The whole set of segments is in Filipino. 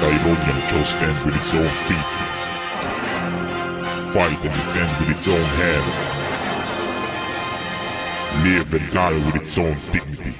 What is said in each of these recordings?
Tyronian shall stand with its own feet, fight and defend with its own hand, live and die with its own dignity.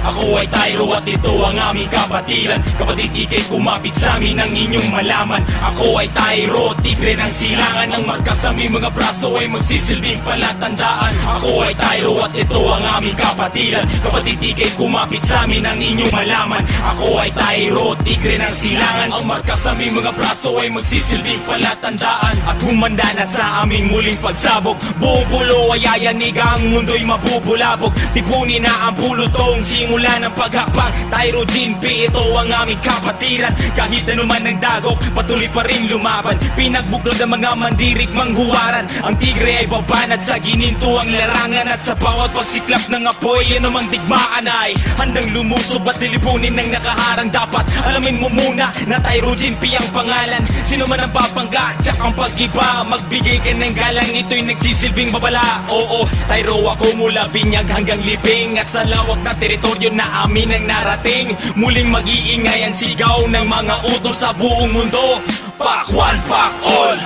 Ako ay Tyro at ito ang aming kapatiran. Kapatid, ikay kumapit sa amin ang inyong malaman. Ako ay Tyro, tigre ng silangan. Ang marka sa aming mga braso ay magsisilbing palatandaan. Ako ay Tyro at ito ang aming kapatiran. Kapatid, ikay kumapit sa amin ang inyong malaman. Ako ay Tyro, tigre ng silangan. Ang marka sa aming mga braso ay magsisilbing palatandaan. At humanda na sa aming muling pagsabog. Buong pulo ay ayanig, ang mundo'y mabubulabog. Tipunin na ang pulutong simula ng paghakbang. Tyro Jinpi, ito ang aming kapatiran. Kahit anuman ang dagok, patuloy pa rin lumaban. Pinagbuklod ang mga mandirig manghuwaran. Ang tigre ay babanat sa gininto ang larangan. At sa bawat pagsiklap ng apoy, anumang digmaan ay handang lumusob at tilipunin ng nakaharang. Dapat alamin mo muna na Tyro Jinpi ang pangalan. Sino man ang papangga, tsak ang pag-iba. Magbigay ka ng galang, ito'y nagsisilbing babala. Oo, Tyro ako mula binyag hanggang libing. At sa lawak na teritoryo na amin ang narating, muling mag-iingay ang sigaw ng mga utol sa buong mundo. Pack one, pack all.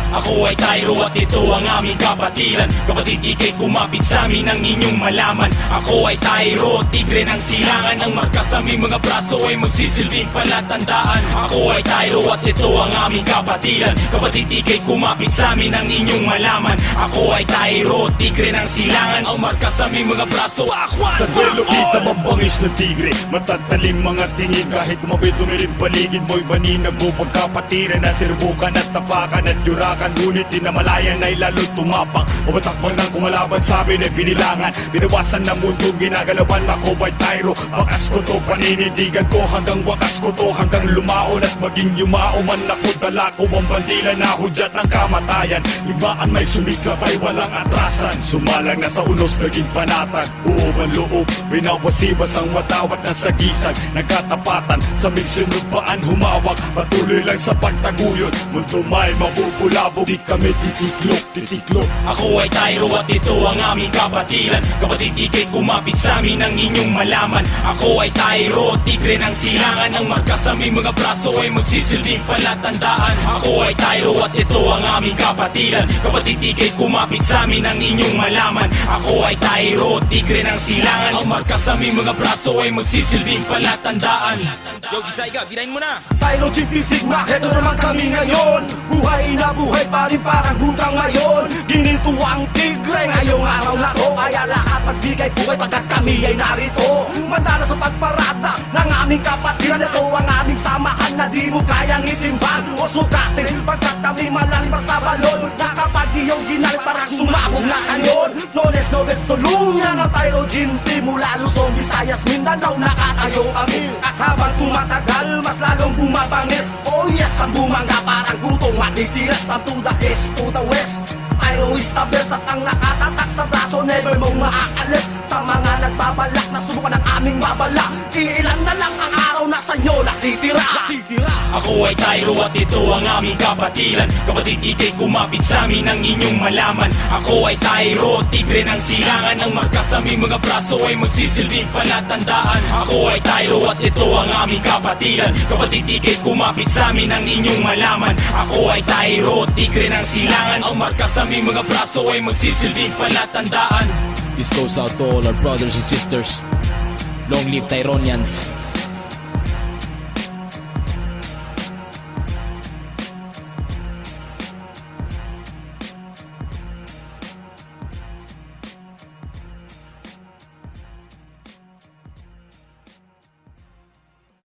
Ako ay Tyro at ito ang aming kapatiran. Kapatid, ikay kumapit sa amin ang inyong malaman. Ako ay Tyro, tigre ng silangan. Ang marka sa aming mga braso ay magsisilbing palatandaan. Ako ay Tyro at ito ang aming kapatiran. Kapatid, ikay kumapit sa amin ang inyong malaman. Ako ay Tyro, tigre ng silangan. Ang marka sa aming mga braso, akwan. Sa duelo kita mambangis na tigre, matatalim mga tingin. Kahit mabit dumirin paligid mo'y baninag mo. Pagkapatiran na sirbukan at tapakan at yurakan. Ngunit di na malayan ay lalo tumapang. Umatakbang ng kumalaban sa amin ay binilangan. Binawasan ng mundo, ginagalawan ako by Tyro. Bakas ko to, paninindigan ko hanggang wakas ko to. Hanggang lumaon at maging yumao man ako. Dala ko ang bandila na hudyat ng kamatayan. Hibaan may sumiklap ay walang atrasan. Sumalang na sa unos, naging panatag. Uubang loob, binawasibas ang watawat na sagisag. Nagkatapatan, sa minsinupaan humawak. Patuloy lang sa pagtaguyod. Mundo may mabubulabog, di kami titiklop. Ako ay Tyro at ito ang aming kapatiran. Kapatid, ikay kumapit sa amin ang inyong malaman. Ako ay Tyro, tigre ng silangan. Ang marka sa aming mga braso ay magsisilbing palatandaan. Ako ay Tyro at ito ang aming kapatiran. Kapatid, ikay kumapit sa amin ang inyong malaman. Ako ay Tyro, tigre ng silangan. Ang marka sa aming mga braso ay magsisilbing palatandaan. Yo, Gisaiga, birahin mo na. Tyro Jinpi Sigma, heto naman kami ngayon. Buhay na buhay pa rin parang hutang ngayon. Gininto ang tigre ngayong araw na to. Kaya lahat magbigay buhay pagkat kami ay narito. Manda na sa pagparada ng aming kapatiran. Ito ang aming samahan na di mo kayang itimbang o sukatin. Pagkat kami malalim pa sa balon. Na kapag iyong ginalit parang sumabog na kanyon. Nones tulungan ng Tyro Jinpi. Mula Luzon, Visayas, Mindanao nakatayo kami. At habang tumatagal mas lalong bumabangis. Oh yes, ang bumangga parang gutong matitilas. Ang to the east, to the west, Tyro is the best. At ang nakatatak sa braso, never mong maaalis. Sa mga nagbabalak na subukan ang aming babala, iilan na lang ang araw na sa inyo natitira. Ako ay Tyro at ito ang aming kapatiran. Kapatid, ikay kumapit sa amin ang inyong malaman. Ako ay Tyro, tigre ng silangan. Ang marka sa aming mga braso ay magsisilbing palatandaan. Ako ay Tyro at ito ang aming kapatiran. Kapatid, ikay kumapit sa amin ang inyong malaman. Ako ay Tyro, tigre ng silangan. Ang marka sa aming mga braso ay magsisilbing palatandaan. This goes out to all our brothers and sisters. Long live Tyronians.